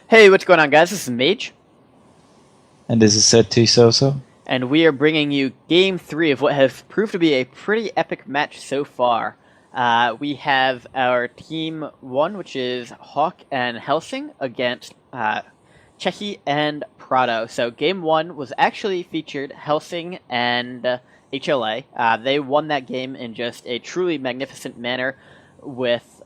Hey, what's going on, guys? This is Mage, And this is Cechi so. and we are bringing you Game 3 of what has proved to be a pretty epic match so far. We have our Team 1, which is Hawk and Helsing, against Cechi and Prado. So Game 1 was actually featured Helsing and HLA. They won that game in just a truly magnificent manner with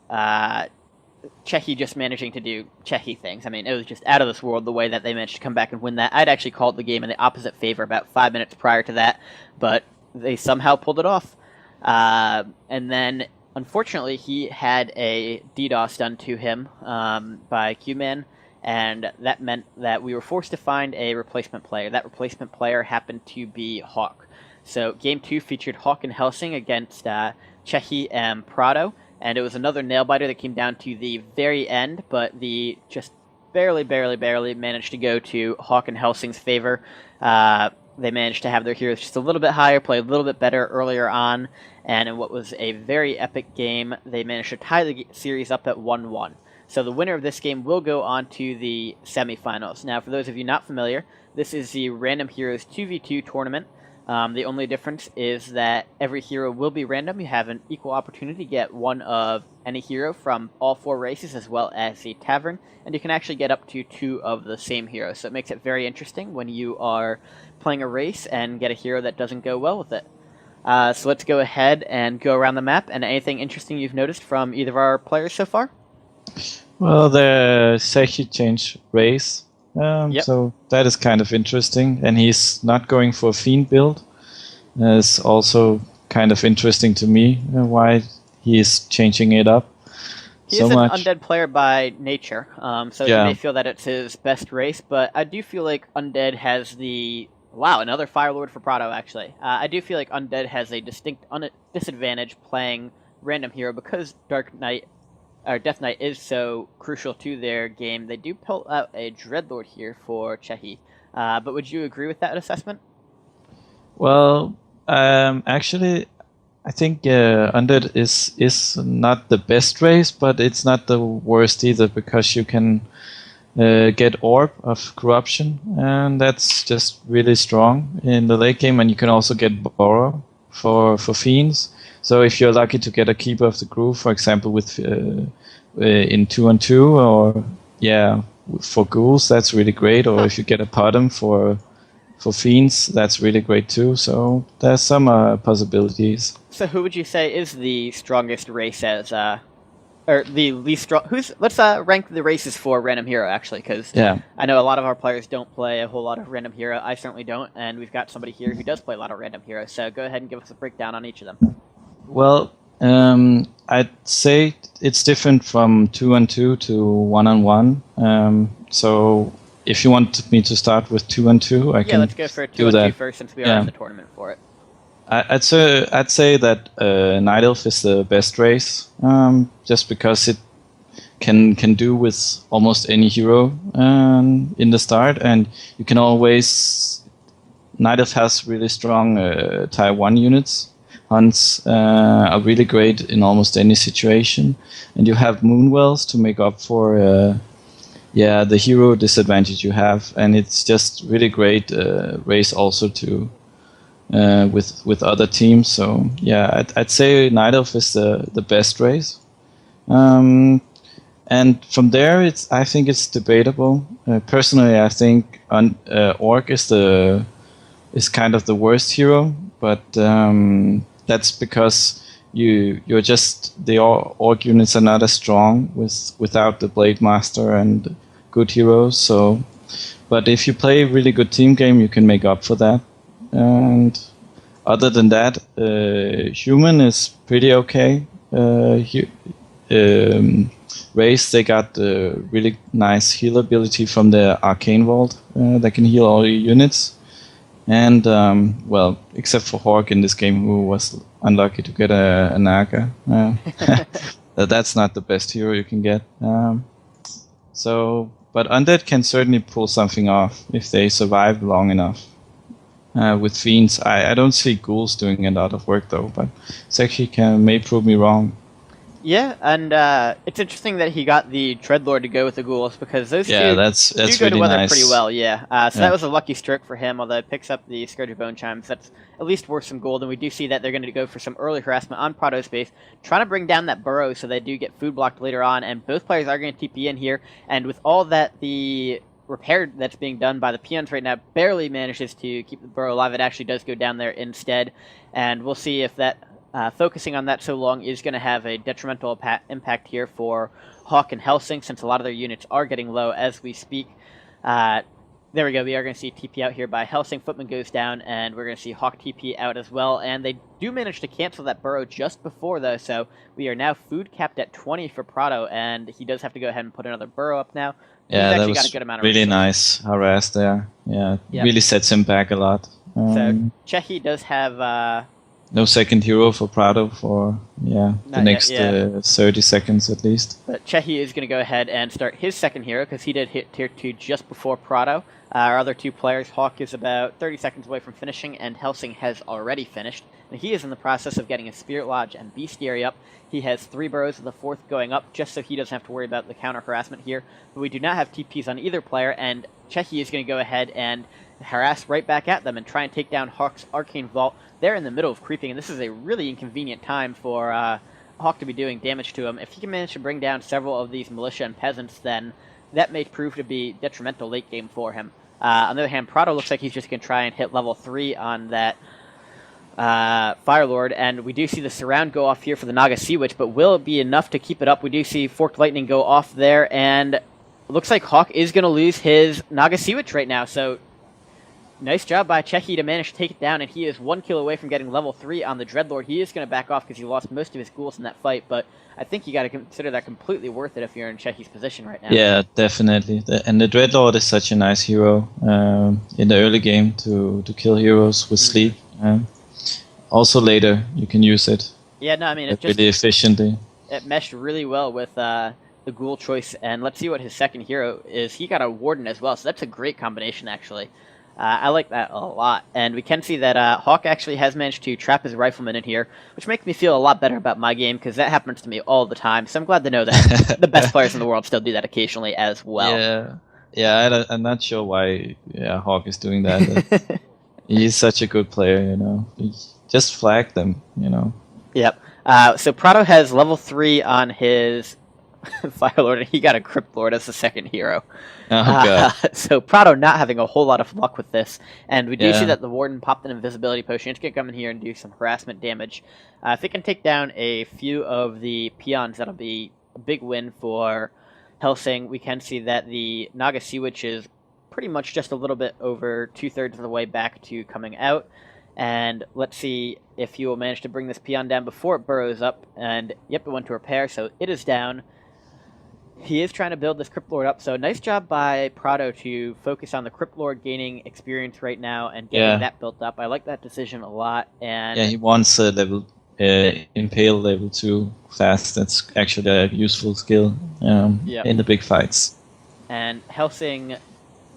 Cechi just managing to do Cechi things. I mean, it was just out of this world the way that they managed to come back and win that. I'd actually called the game in the opposite favor about 5 minutes prior to that, but they somehow pulled it off. And then, unfortunately, he had a DDoS done to him by Q-Man, and that meant that we were forced to find a replacement player. That replacement player happened to be Hawk. So Game 2 featured Hawk and Helsing against Cechi and Prado. And it was another nail-biter that came down to the very end, but the just barely managed to go to Hawk and Helsing's favor. They managed to have their heroes just a little bit higher, play a little bit better earlier on, and in what was a very epic game, they managed to tie the series up at 1-1. So the winner of this game will go on to the semifinals. Now, for those of you not familiar, this is the Random Heroes 2v2 tournament. The only difference is that every hero will be random. You have an equal opportunity to get one of any hero from all 4 races as well as the tavern, and you can actually get up to 2 of the same hero. So it makes it very interesting when you are playing a race and get a hero that doesn't go well with it. So let's go ahead and go around the map, and anything interesting you've noticed from either of our players so far? Well, the Cechi changed race, Yep. so that is kind of interesting. And he's not going for a Fiend build. It's also kind of interesting to me why he is changing it up He so is an much. undead player by nature, so Yeah. he may feel that it's his best race, but I do feel like undead has the... Wow, another Fire Lord for Prado, actually. I do feel like undead has a distinct disadvantage playing random hero because Dark Knight, or Death Knight is so crucial to their game. They do pull out a Dreadlord here for Cechi, but would you agree with that assessment? Well, actually, I think Undead is not the best race, but it's not the worst either because you can get Orb of Corruption, and that's just really strong in the late game. And you can also get Borrow for Fiends. So if you're lucky to get a Keeper of the Groove, for example, with in 2-on-2, or for Ghouls, that's really great. Or if you get a Potom for Fiends, that's really great too. So there's some possibilities. So who would you say is the strongest race as or the least strong? Let's rank the races for random hero actually, because Yeah. I know a lot of our players don't play a whole lot of random hero. I certainly don't, and we've got somebody here who does play a lot of random hero. So go ahead and give us a breakdown on each of them. Well, I'd say it's different from 2-on-2 to 1-on-1. So if you want me to start with 2-on-2, I can Let's go for do 2-on-2 that. first, since we are in the tournament for it. I'd say that Night Elf is the best race, just because it can do with almost any hero in the start, and you can always... Night Elf has really strong tier 1 units. Hunts are really great in almost any situation, and you have Moonwells to make up for the hero disadvantage you have, and it's just really great race also to with other teams. So yeah, I'd say Night Elf is the best race, and from there I think it's debatable. Personally, I think Orc is kind of the worst hero, but that's because the Orc units are not as strong without the Blade Master and good heroes. So, but if you play a really good team game, you can make up for that. And other than that, Human is pretty okay. Race, they got really nice heal ability from the Arcane Vault that can heal all your units. And, well, except for Hawk in this game, who was unlucky to get a Naga. That's not the best hero you can get. But Undead can certainly pull something off if they survive long enough. With Fiends, I don't see Ghouls doing a lot of work though, but Cechi may prove me wrong. Yeah, and it's interesting that he got the Dreadlord to go with the ghouls because those Yeah, two that's do go really together nice. pretty well. Yeah, so Yeah. that was a lucky stroke for him. Although it picks up the Scourge of Bone Chimes, that's at least worth some gold. And we do see that they're going to go for some early harassment on Prado's base, trying to bring down that burrow so they do get food blocked later on. And both players are going to TP in here. And with all that the repair that's being done by the peons right now barely manages to keep the burrow alive, it actually does go down there instead. And we'll see if that. Focusing on that so long is going to have a detrimental impact here for Hawk and Xelsing, since a lot of their units are getting low as we speak. There we go. We are going to see TP out here by Xelsing. Footman goes down, and we're going to see Hawk TP out as well. And they do manage to cancel that burrow just before, though, so we are now food capped at 20 for Prado, and he does have to go ahead and put another burrow up now. Yeah, that got a was good amount of really resources. nice harass there. Yeah, Yep. really sets him back a lot. So Cechi does have... no second hero for Prado for the Not next yet, 30 seconds at least. But Cechi is going to go ahead and start his second hero because he did hit tier 2 just before Prado. Our other two players, Hawk is about 30 seconds away from finishing, and Xelsing has already finished. And he is in the process of getting his Spirit Lodge and Bestiary up. He has 3 burrows with the 4th going up, just so he doesn't have to worry about the counter harassment here. But we do not have TPs on either player, and Cechi is going to go ahead and harass right back at them and try and take down Hawk's Arcane Vault. They're in the middle of creeping, and this is a really inconvenient time for Hawk to be doing damage to him. If he can manage to bring down several of these militia and peasants, then that may prove to be detrimental late game for him. On the other hand, Prado looks like he's just going to try and hit level 3 on that Fire Lord, and we do see the surround go off here for the Naga Sea Witch, but will it be enough to keep it up? We do see Forked Lightning go off there, and it looks like Hawk is going to lose his Naga Sea Witch right now, so nice job by Cechi to manage to take it down, and he is 1 kill away from getting level 3 on the Dreadlord. He is going to back off because he lost most of his ghouls in that fight, but I think you got to consider that completely worth it if you're in Cechi's position right now. Yeah, definitely. And the Dreadlord is such a nice hero in the early game to kill heroes with sleep. Also later, you can use it. Yeah, no, I mean, it just really efficiently. It meshed really well with the ghoul choice, and let's see what his second hero is. He got a Warden as well, so that's a great combination, actually. I like that a lot, and we can see that Hawk actually has managed to trap his rifleman in here, which makes me feel a lot better about my game, because that happens to me all the time, so I'm glad to know that the best players in the world still do that occasionally as well. Yeah, I'm not sure why Hawk is doing that. He's such a good player, you know. He just flag them, you know. Yep. So Prado has level 3 on his Fire Lord, and he got a Crypt Lord as the second hero. Oh, God. So Prado not having a whole lot of luck with this, and we do see that the Warden popped an invisibility potion. It's going to come in here and do some harassment damage. If it can take down a few of the peons, that'll be a big win for Xelsing. We can see that the Naga Sea Witch is pretty much just a little bit over 2/3 of the way back to coming out. And let's see if he will manage to bring this peon down before it burrows up. And yep, it went to repair, so it is down. He is trying to build this Crypt Lord up, so nice job by Prado to focus on the Crypt Lord gaining experience right now and getting that built up. I like that decision a lot. And he wants level Impale level 2 fast. That's actually a useful skill in the big fights. And Xelsing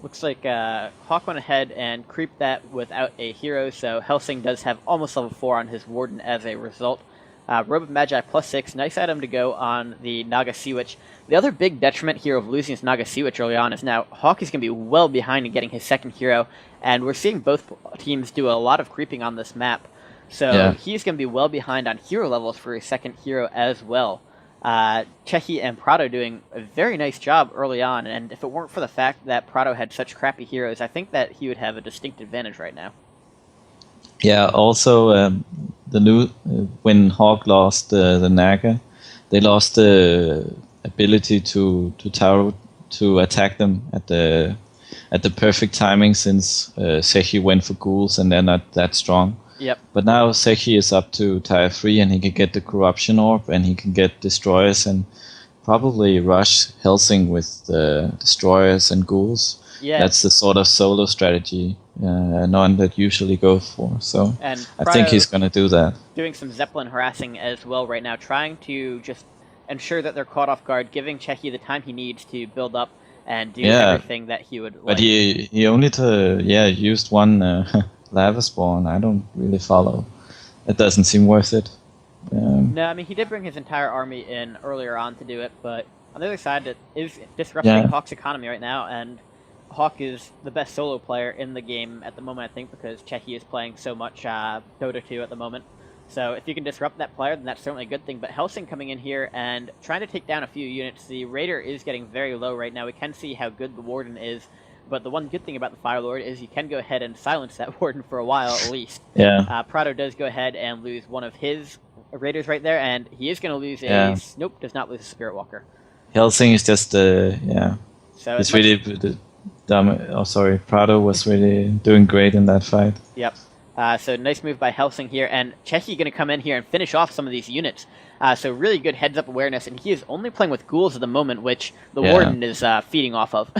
looks like Hawk went ahead and creeped that without a hero, so Xelsing does have almost level 4 on his Warden as a result. Robe of Magi +6, nice item to go on the Naga Sea Witch. The other big detriment here of losing his Naga Sea Witch early on is now Hawk is going to be well behind in getting his second hero, and we're seeing both teams do a lot of creeping on this map. So he's going to be well behind on hero levels for his second hero as well. Cechi and Prado doing a very nice job early on, and if it weren't for the fact that Prado had such crappy heroes, I think that he would have a distinct advantage right now. Yeah, also the new when Hawk lost the Naga, they lost the ability to attack them at the perfect timing, since Cechi went for ghouls and they're not that strong. Yep. But now Cechi is up to tier 3 and he can get the Corruption Orb and he can get Destroyers and probably rush Xelsing with the Destroyers and Ghouls. Yeah. That's the sort of solo strategy none that usually go for. So I think he's going to do that. Doing some Zeppelin harassing as well right now, trying to just ensure that they're caught off guard, giving Cechi the time he needs to build up and do everything that he would like. But he only used one Lava Spawn. I don't really follow. It doesn't seem worth it. No, I mean, he did bring his entire army in earlier on to do it, but on the other side, it is disrupting Hawk's economy right now, and Hawk is the best solo player in the game at the moment, I think, because Cechi is playing so much Dota 2 at the moment. So if you can disrupt that player, then that's certainly a good thing. But Xelsing coming in here and trying to take down a few units. The Raider is getting very low right now. We can see how good the Warden is. But the one good thing about the Fire Lord is you can go ahead and silence that Warden for a while at least. Yeah. Prado does go ahead and lose one of his Raiders right there. And he is going to lose a... Nope, does not lose a Spirit Walker. Xelsing is just, So it's really... Prado was really doing great in that fight. Yep. So nice move by Xelsing here, and Cechi going to come in here and finish off some of these units. So really good heads-up awareness, and he is only playing with ghouls at the moment, which the Warden is feeding off of.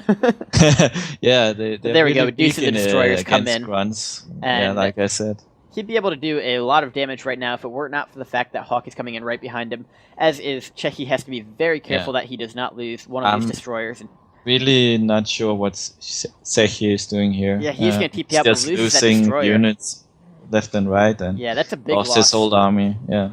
Yeah, there we really go. Deuce of the Destroyers come in. Grunts. And like I said. He'd be able to do a lot of damage right now if it were not for the fact that Hawk is coming in right behind him, as is Cechi has to be very careful that he does not lose one of these Destroyers. Really not sure what Cechi is doing here. Yeah, he's going to TP up and loses losing that Destroyer. Units left and right, and that's a big lost loss. his old army. Yeah.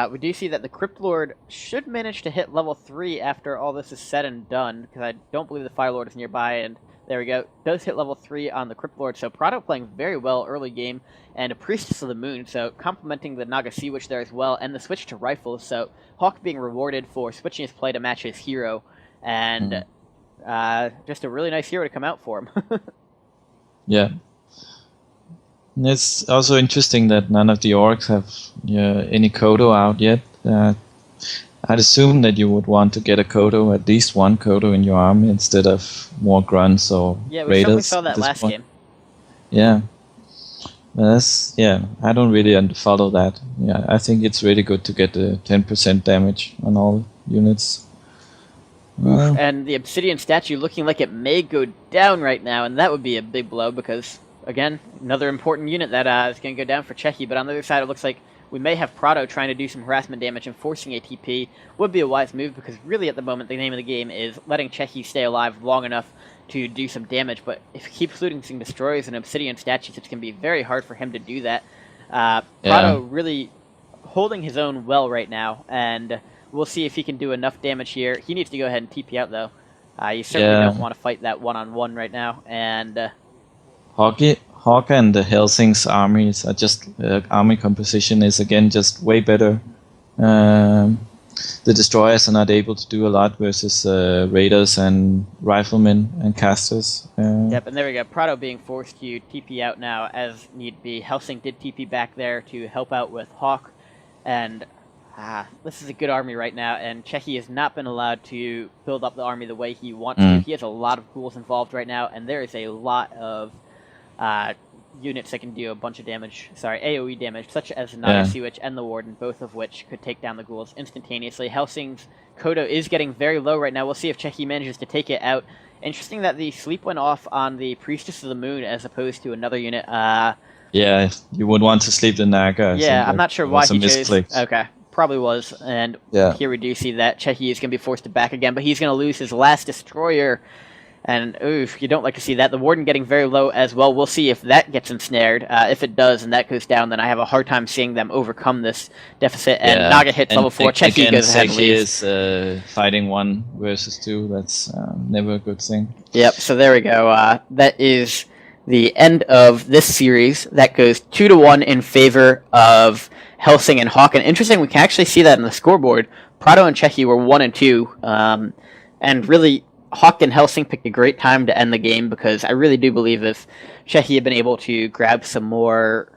We do see that the Crypt Lord should manage to hit level 3 after all this is said and done, because I don't believe the Fire Lord is nearby, and there we go. Does hit level 3 on the Crypt Lord, so Prado playing very well early game, and a Priestess of the Moon, so complementing the Naga Sea Witch there as well, and the switch to rifles, so Hawk being rewarded for switching his play to match his hero, and just a really nice hero to come out for him. Yeah. And it's also interesting that none of the orcs have any Kodo out yet. I'd assume that you would want to get a Kodo, at least one Kodo in your army instead of more grunts or raiders. We saw that last game. Yeah. I don't really follow that. Yeah, I think it's really good to get the 10% damage on all units. And the Obsidian statue looking like it may go down right now, and that would be a big blow because, again, another important unit that is going to go down for Cechi. But on the other side, it looks like we may have Prado trying to do some harassment damage, and forcing a TP would be a wise move because really at the moment the name of the game is letting Cechi stay alive long enough to do some damage. But if he keeps losing Destroyers and Obsidian statues, it's going to be very hard for him to do that. Prado really holding his own well right now, and we'll see if he can do enough damage here. He needs to go ahead and TP out, though. You certainly don't want to fight that one-on-one right now. And Hawk and the Xelsing's armies are just army composition is again just way better. The Destroyers are not able to do a lot versus Raiders and Riflemen and Casters. Yep, and there we go. Prado being forced to TP out now as need be. Xelsing did TP back there to help out with Hawk, and this is a good army right now, and Cechi has not been allowed to build up the army the way he wants to. He has a lot of ghouls involved right now, and there is a lot of units that can do a bunch of damage, AoE damage, such as the Naga Sea Witch and the Warden, both of which could take down the ghouls instantaneously. Helsing's Kodo is getting very low right now. We'll see if Cechi manages to take it out. Interesting that the sleep went off on the Priestess of the Moon as opposed to another unit. Yeah, you would want to sleep the Naga. Yeah, I'm not sure why he chose. Misclick. Okay, probably was. And here we do see that Cechi is going to be forced to back again, but he's going to lose his last Destroyer. And, oof, you don't like to see that. The Warden getting very low as well. We'll see if that gets ensnared. If it does and that goes down, then I have a hard time seeing them overcome this deficit. And Naga hits level 4. Cechi goes ahead and leaves. Cechi is fighting 1 versus 2. That's never a good thing. Yep, so there we go. That is the end of this series. That goes 2-1 in favor of Xelsing and Hawk. And interesting, we can actually see that in the scoreboard. Prado and Cechi were 1 and 2. And really, Hawk and Xelsing picked a great time to end the game because I really do believe if Cechi had been able to grab some more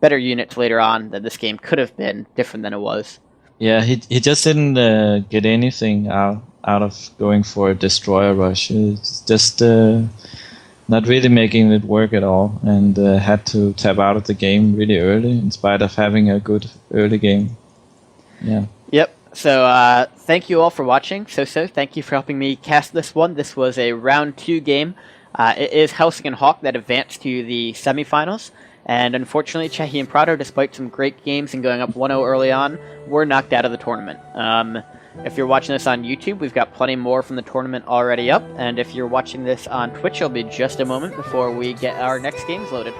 better units later on, that this game could have been different than it was. Yeah, he just didn't get anything out of going for a Destroyer rush. It's just not really making it work at all, and had to tap out of the game really early in spite of having a good early game. Yeah. Yep. So thank you all for watching. So thank you for helping me cast this one. This was a round 2 game. It is Xelsing and Hawk that advanced to the semifinals. And unfortunately, Cechi and Prado, despite some great games and going up 1-0 early on, were knocked out of the tournament. If you're watching this on YouTube, we've got plenty more from the tournament already up. And if you're watching this on Twitch, it'll be just a moment before we get our next games loaded.